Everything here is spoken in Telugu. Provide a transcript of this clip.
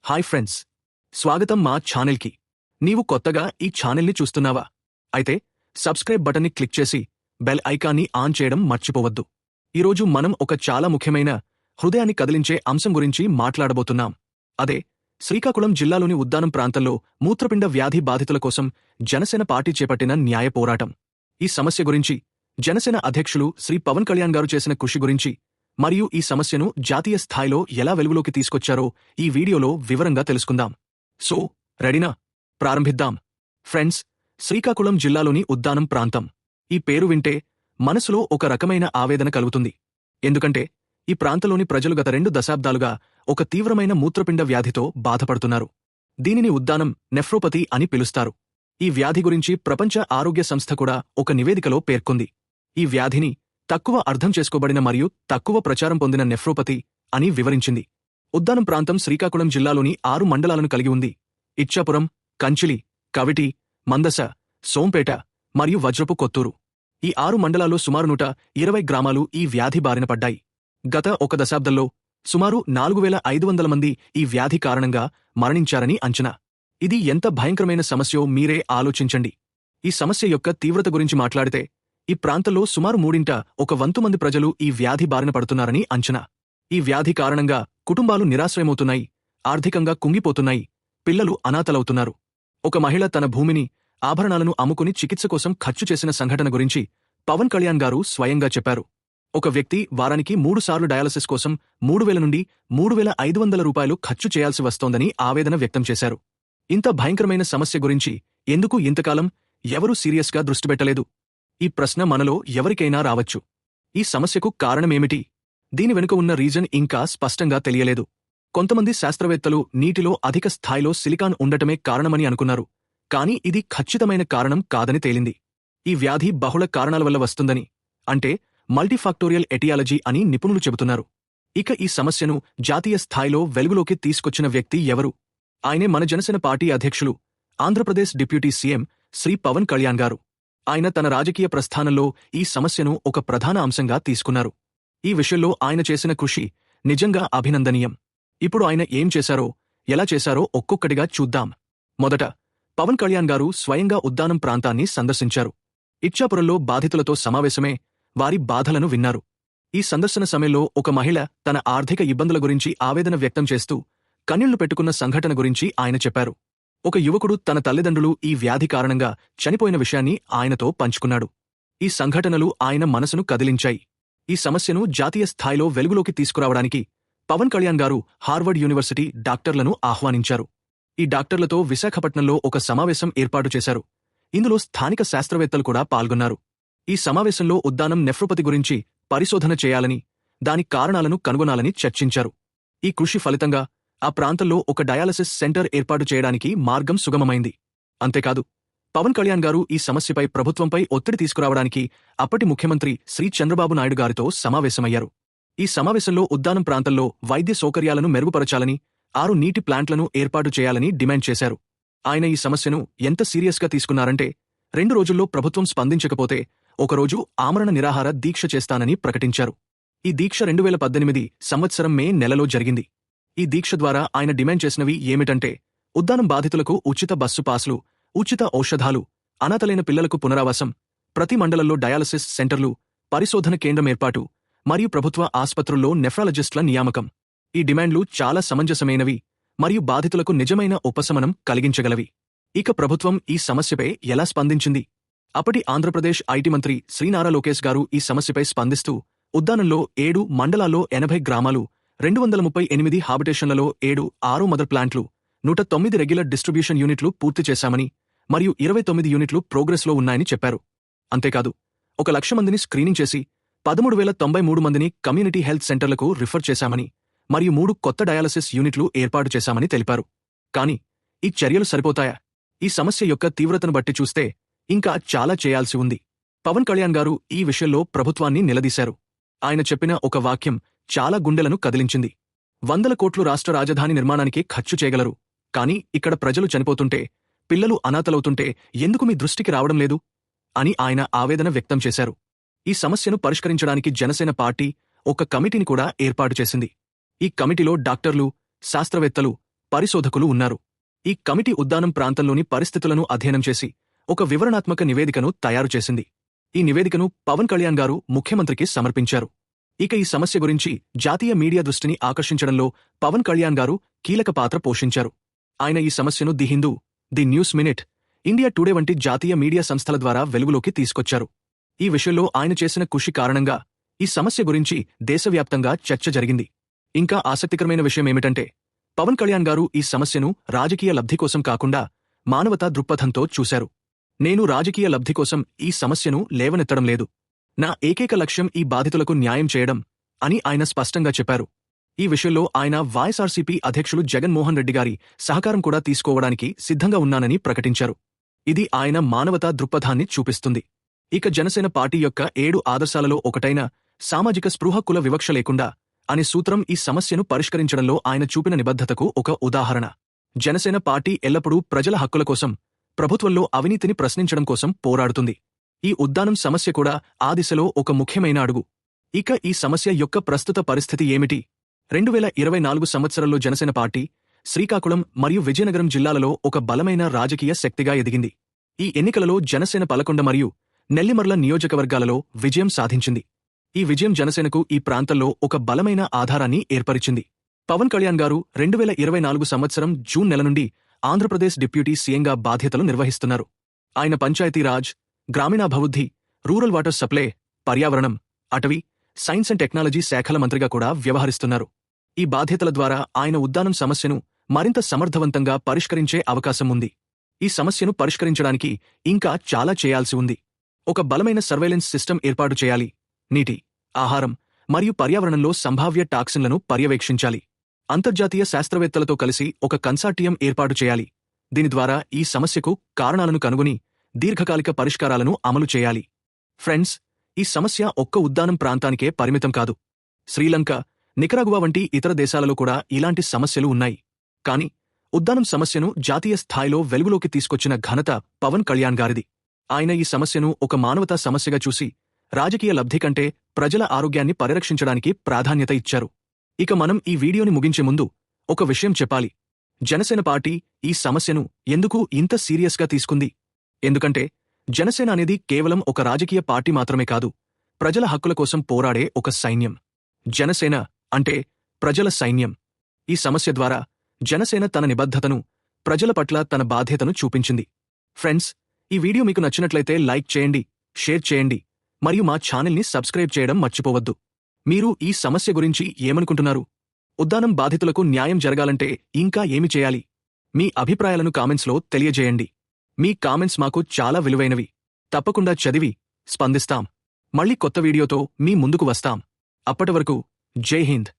హాయ్ ఫ్రెండ్స్, స్వాగతం మా ఛానల్కి. నీవు కొత్తగా ఈ ఛానల్ని చూస్తున్నావా? అయితే సబ్స్క్రైబ్ బటన్ని క్లిక్ చేసి బెల్ ఐకాన్ని ఆన్ చేయడం మర్చిపోవద్దు. ఈరోజు మనం ఒక చాలా ముఖ్యమైన, హృదయాన్ని కదిలించే అంశం గురించి మాట్లాడబోతున్నాం. అదే శ్రీకాకుళం జిల్లాలోని ఉద్దానం ప్రాంతంలో మూత్రపిండ వ్యాధి బాధితుల కోసం జనసేన పార్టీ చేపట్టిన న్యాయ పోరాటం. ఈ సమస్య గురించి, జనసేన అధ్యక్షులు శ్రీ పవన్ కళ్యాణ్ గారు చేసిన కృషి గురించి, మరియు ఈ సమస్యను జాతీయ స్థాయిలో ఎలా వెలుగులోకి తీసుకొచ్చారో ఈ వీడియోలో వివరంగా తెలుసుకుందాం. సో రెడీనా? ప్రారంభిద్దాం. ఫ్రెండ్స్, శ్రీకాకుళం జిల్లాలోని ఉద్దానం ప్రాంతం. ఈ పేరు వింటే మనసులో ఒక రకమైన ఆవేదన కలుగుతుంది. ఎందుకంటే ఈ ప్రాంతంలోని ప్రజలు గత 2 దశాబ్దాలుగా ఒక తీవ్రమైన మూత్రపిండ వ్యాధితో బాధపడుతున్నారు. దీనిని ఉద్దానం నెఫ్రోపతి అని పిలుస్తారు. ఈ వ్యాధి గురించి ప్రపంచ ఆరోగ్య సంస్థ కూడా ఒక నివేదికలో పేర్కొంది. ఈ వ్యాధిని తక్కువ అర్థం చేసుకోబడిన మరియు తక్కువ ప్రచారం పొందిన నెఫ్రోపతి అని వివరించింది. ఉద్దానం ప్రాంతం శ్రీకాకుళం జిల్లాలోని 6 మండలాలను కలిగి ఉంది. ఇచ్చాపురం, కంచిలి, కవిటి, మందస, సోంపేట మరియు వజ్రపు కొత్తూరు. ఈ 6 మండలాల్లో సుమారు 120 గ్రామాలు ఈ వ్యాధి బారిన పడ్డాయి. గత 1 దశాబ్దంలో సుమారు 4500 మంది ఈ వ్యాధి కారణంగా మరణించారని అంచనా. ఇది ఎంత భయంకరమైన సమస్యో మీరే ఆలోచించండి. ఈ సమస్య యొక్క తీవ్రత గురించి మాట్లాడితే ఈ ప్రాంతంలో సుమారు 1/3 మంది ప్రజలు ఈ వ్యాధి బారిన పడుతున్నారని అంచనా. ఈ వ్యాధి కారణంగా కుటుంబాలు నిరాశ్రయమవుతున్నాయి, ఆర్థికంగా కుంగిపోతున్నాయి, పిల్లలు అనాథలవుతున్నారు. ఒక మహిళ తన భూమిని, ఆభరణాలను అమ్ముకుని చికిత్స కోసం ఖర్చు చేసిన సంఘటన గురించి పవన్ కళ్యాణ్ గారు స్వయంగా చెప్పారు. ఒక వ్యక్తి వారానికి 3 సార్లు డయాలసిస్ కోసం 3000 నుండి 3500 రూపాయలు ఖర్చు చేయాల్సి వస్తోందని ఆవేదన వ్యక్తం చేశారు. ఇంత భయంకరమైన సమస్య గురించి ఎందుకు ఇంతకాలం ఎవరూ సీరియస్గా దృష్టి పెట్టలేదు? ఈ ప్రశ్న మనలో ఎవరికైనా రావచ్చు. ఈ సమస్యకు కారణమేమిటి? దీని వెనుక ఉన్న రీజన్ ఇంకా స్పష్టంగా తెలియలేదు. కొంతమంది శాస్త్రవేత్తలు నీటిలో అధిక స్థాయిలో సిలికాన్ ఉండటమే కారణమని అనుకున్నారు. కానీ ఇది ఖచ్చితమైన కారణం కాదని తేలింది. ఈ వ్యాధి బహుళ కారణాల వల్ల వస్తుందని, అంటే మల్టీఫాక్టోరియల్ ఎటియాలజీ అని నిపుణులు చెబుతున్నారు. ఇక ఈ సమస్యను జాతీయ స్థాయిలో వెలుగులోకి తీసుకొచ్చిన వ్యక్తి ఎవరు? ఆయనే మన జనసేన పార్టీ అధ్యక్షులు, ఆంధ్రప్రదేశ్ డిప్యూటీ సీఎం శ్రీ పవన్ కళ్యాణ్ గారు. ఆయన తన రాజకీయ ప్రస్థానంలో ఈ సమస్యను ఒక ప్రధాన అంశంగా తీసుకున్నారు. ఈ విషయంలో ఆయన చేసిన కృషి నిజంగా అభినందనీయం. ఇప్పుడు ఆయన ఏం చేశారో, ఎలా చేశారో ఒక్కొక్కటిగా చూద్దాం. మొదట, పవన్ కళ్యాణ్ గారు స్వయంగా ఉద్దానం ప్రాంతాన్ని సందర్శించారు. ఇచ్చాపురంలో బాధితులతో సమావేశమే వారి బాధలను విన్నారు. ఈ సందర్శన సమయంలో ఒక మహిళ తన ఆర్థిక ఇబ్బందుల గురించి ఆవేదన వ్యక్తం చేస్తూ కన్నీళ్లు పెట్టుకున్న సంఘటన గురించి ఆయన చెప్పారు. ఒక యువకుడు తన తల్లిదండ్రులు ఈ వ్యాధి కారణంగా చనిపోయిన విషయాన్ని ఆయనతో పంచుకున్నాడు. ఈ సంఘటనలు ఆయన మనసును కదిలించాయి. ఈ సమస్యను జాతీయ స్థాయిలో వెలుగులోకి తీసుకురావడానికి పవన్ కళ్యాణ్ గారు హార్వర్డ్ యూనివర్సిటీ డాక్టర్లను ఆహ్వానించారు. ఈ డాక్టర్లతో విశాఖపట్నంలో ఒక సమావేశం ఏర్పాటు చేశారు. ఇందులో స్థానిక శాస్త్రవేత్తలు కూడా పాల్గొన్నారు. ఈ సమావేశంలో ఉద్దానం నెఫ్రోపతి గురించి పరిశోధన చేయాలని, దాని కారణాలను కనుగొనాలని చర్చించారు. ఈ కృషి ఫలితంగా ఆ ప్రాంతంలో ఒక డయాలసిస్ సెంటర్ ఏర్పాటు చేయడానికి మార్గం సుగమమైంది. అంతేకాదు, పవన్ కళ్యాణ్ గారు ఈ సమస్యపై ప్రభుత్వంపై ఒత్తిడి తీసుకురావడానికి అప్పటి ముఖ్యమంత్రి శ్రీ చంద్రబాబు నాయుడు గారితో సమావేశమయ్యారు. ఈ సమావేశంలో ఉద్దానం ప్రాంతంలో వైద్య సౌకర్యాలను మెరుగుపరచాలని, 6 నీటి ప్లాంట్లను ఏర్పాటు చేయాలని డిమాండ్ చేశారు. ఆయన ఈ సమస్యను ఎంత సీరియస్గా తీసుకున్నారంటే 2 రోజుల్లో ప్రభుత్వం స్పందించకపోతే ఒకరోజు ఆమరణ నిరాహార దీక్ష చేస్తానని ప్రకటించారు. ఈ దీక్ష 2018 సంవత్సరం మే నెలలో జరిగింది. ఈ దీక్ష ద్వారా ఆయన డిమాండ్ చేసినవి ఏమిటంటే, ఉద్దానం బాధితులకు ఉచిత బస్సు పాస్లు, ఉచిత ఔషధాలు, అనాథలైన పిల్లలకు పునరావాసం, ప్రతి మండలంలో డయాలసిస్ సెంటర్లు, పరిశోధన కేంద్రం ఏర్పాటు మరియు ప్రభుత్వ ఆస్పత్రుల్లో నెఫ్రాలజిస్టుల నియామకం. ఈ డిమాండ్లు చాలా సమంజసమైనవి మరియు బాధితులకు నిజమైన ఉపశమనం కలిగించగలవి. ఇక ప్రభుత్వం ఈ సమస్యపై ఎలా స్పందించింది? అప్పటి ఆంధ్రప్రదేశ్ ఐటీ మంత్రి శ్రీ నారా లోకేశ్ గారు ఈ సమస్యపై స్పందిస్తూ ఉద్దానంలో 7 మండలాల్లో 80 గ్రామాలు, 238 హాబిటేషన్లలో 6 మదర్ ప్లాంట్లు, 109 రెగ్యులర్ డిస్ట్రిబ్యూషన్ యూనిట్లు పూర్తి చేశామని మరియు 29 యూనిట్లు ప్రోగ్రెస్లో ఉన్నాయని చెప్పారు. అంతేకాదు, 1,00,000 మందిని స్క్రీనింగ్ చేసి 13,093 మందిని కమ్యూనిటీ హెల్త్ సెంటర్లకు రిఫర్ చేశామని మరియు 3 కొత్త డయాలసిస్ యూనిట్లు ఏర్పాటు చేశామని తెలిపారు. కానీ ఈ చర్యలు సరిపోతాయా? ఈ సమస్య యొక్క తీవ్రతను బట్టి చూస్తే ఇంకా చాలా చేయాల్సి ఉంది. పవన్ కళ్యాణ్ గారు ఈ విషయంలో ప్రభుత్వాన్ని నిలదీశారు. ఆయన చెప్పిన ఒక వాక్యం చాలా గుండెలను కదిలించింది. 100 కోట్లు రాష్ట్ర రాజధాని నిర్మాణానికి ఖర్చు చేయగలరు, కానీ ఇక్కడ ప్రజలు చనిపోతుంటే, పిల్లలు అనాథలవుతుంటే ఎందుకు మీ దృష్టికి రావడం లేదు అని ఆయన ఆవేదన వ్యక్తం చేశారు. ఈ సమస్యను పరిష్కరించడానికి జనసేన పార్టీ ఒక కమిటీని కూడా ఏర్పాటు చేసింది. ఈ కమిటీలో డాక్టర్లు, శాస్త్రవేత్తలు, పరిశోధకులు ఉన్నారు. ఈ కమిటీ ఉద్దానం ప్రాంతంలోని పరిస్థితులను అధ్యయనం చేసి ఒక వివరణాత్మక నివేదికను తయారు చేసింది. ఈ నివేదికను పవన్ కళ్యాణ్ గారు ముఖ్యమంత్రికి సమర్పించారు. ఇక ఈ సమస్య గురించి జాతీయ మీడియా దృష్టిని ఆకర్షించడంలో పవన్ కళ్యాణ్ గారు కీలక పాత్ర పోషించారు. ఆయన ఈ సమస్యను the Hindu, the news minute, India today వంటి జాతీయ మీడియా సంస్థల ద్వారా వెలుగులోకి తీసుకొచ్చారు. ఈ విషయంలో ఆయన చేసిన కృషి కారణంగా ఈ సమస్య గురించి దేశవ్యాప్తంగా చర్చ జరిగింది. ఇంకా ఆసక్తికరమైన విషయమేమిటంటే పవన్ కళ్యాణ్ గారు ఈ సమస్యను రాజకీయ లబ్ధి కోసం కాకుండా మానవతా దృక్పథంతో చూశారు. నేను రాజకీయ లబ్ధి కోసం ఈ సమస్యను లేవనెత్తడం లేదు. నా ఏకైక లక్ష్యం ఈ బాధితులకు న్యాయం చేయడం అని ఆయన స్పష్టంగా చెప్పారు. ఈ విషయంలో ఆయన వైఎస్ఆర్సీపీ అధ్యక్షులు జగన్మోహన్ రెడ్డి గారి సహకారం కూడా తీసుకోవడానికి సిద్ధంగా ఉన్నానని ప్రకటించారు. ఇది ఆయన మానవతా దృక్పథాన్ని చూపిస్తుంది. ఇక జనసేన పార్టీ యొక్క 7 ఆదర్శాలలో ఒకటైన సామాజిక స్పృహ, కుల వివక్ష లేకుండా అనే సూత్రం ఈ సమస్యను పరిష్కరించడంలో ఆయన చూపిన నిబద్ధతకు ఒక ఉదాహరణ. జనసేన పార్టీ ఎల్లప్పుడూ ప్రజల హక్కుల కోసం, ప్రభుత్వంలో అవినీతిని ప్రశ్నించడం కోసం పోరాడుతుంది. ఈ ఉద్దానం సమస్య కూడా ఆ దిశలో ఒక ముఖ్యమైన అడుగు. ఇక ఈ సమస్య యొక్క ప్రస్తుత పరిస్థితి ఏమిటి? 2024 సంవత్సరంలో జనసేన పార్టీ శ్రీకాకుళం మరియు విజయనగరం జిల్లాలలో ఒక బలమైన రాజకీయ శక్తిగా ఎదిగింది. ఈ ఎన్నికలలో జనసేన 11 మరియు నెల్లిమర్ల నియోజకవర్గాలలో విజయం సాధించింది. ఈ విజయం జనసేనకు ఈ ప్రాంతంలో ఒక బలమైన ఆధారాన్ని ఏర్పరిచింది. పవన్ కళ్యాణ్ గారు 2024 సంవత్సరం జూన్ నెల నుండి ఆంధ్రప్రదేశ్ డిప్యూటీ సీఎంగా బాధ్యతలు నిర్వహిస్తున్నారు. ఆయన పంచాయతీరాజ్, గ్రామీణాభివృద్ధి, రూరల్ వాటర్ సప్లై, పర్యావరణం, అటవీ, సైన్స్ అండ్ టెక్నాలజీ శాఖల మంత్రిగా కూడా వ్యవహరిస్తున్నారు. ఈ బాధ్యతల ద్వారా ఆయన ఉద్దానం సమస్యను మరింత సమర్థవంతంగా పరిష్కరించే అవకాశం ఉంది. ఈ సమస్యను పరిష్కరించడానికి ఇంకా చాలా చేయాల్సి ఉంది. ఒక బలమైన సర్వేలెన్స్ సిస్టమ్ ఏర్పాటు చేయాలి. నీటి, ఆహారం మరియు పర్యావరణంలో సంభావ్య టాక్సిన్లను పర్యవేక్షించాలి. అంతర్జాతీయ శాస్త్రవేత్తలతో కలిసి ఒక కన్సార్టియం ఏర్పాటు చేయాలి. దీని ద్వారా ఈ సమస్యకు కారణాలను కనుగొని దీర్ఘకాలిక పరిష్కారాలను అమలు చేయాలి. ఫ్రెండ్స్, ఈ సమస్య ఒక్క ఉద్దానం ప్రాంతానికే పరిమితం కాదు. శ్రీలంక, నికరాగువా వంటి ఇతర దేశాలలో కూడా ఇలాంటి సమస్యలు ఉన్నాయి. కానీ ఉద్దానం సమస్యను జాతీయ స్థాయిలో వెలుగులోకి తీసుకొచ్చిన ఘనత పవన్ కళ్యాణ్ గారిది. ఆయన ఈ సమస్యను ఒక మానవతా సమస్యగా చూసి రాజకీయ లబ్ధి కంటే ప్రజల ఆరోగ్యాన్ని పరిరక్షించడానికి ప్రాధాన్యత ఇచ్చారు. ఇక మనం ఈ వీడియోని ముగించే ముందు ఒక విషయం చెప్పాలి. జనసేన పార్టీ ఈ సమస్యను ఎందుకు ఇంత సీరియస్గా తీసుకుంది? ఎందుకంటే జనసేన అనేది కేవలం ఒక రాజకీయ పార్టీ మాత్రమే కాదు, ప్రజల హక్కుల కోసం పోరాడే ఒక సైన్యం. జనసేన అంటే ప్రజల సైన్యం. ఈ సమస్య ద్వారా జనసేన తన నిబద్ధతను, ప్రజల పట్ల తన బాధ్యతను చూపించింది. ఫ్రెండ్స్, ఈ వీడియో మీకు నచ్చినట్లయితే లైక్ చేయండి, షేర్ చేయండి మరియు మా ఛానల్ని సబ్స్క్రైబ్ చేయడం మర్చిపోవద్దు. మీరు ఈ సమస్య గురించి ఏమనుకుంటున్నారు? ఉద్దానం బాధితులకు న్యాయం జరగాలంటే ఇంకా ఏమి చేయాలి? మీ అభిప్రాయాలను కామెంట్స్లో తెలియజేయండి. మీ కామెంట్స్ మాకు చాలా విలువైనవి. తప్పకుండా చదివి స్పందిస్తాం. మళ్ళీ కొత్త వీడియోతో మీ ముందుకు వస్తాం. అప్పటివరకు జై హింద్.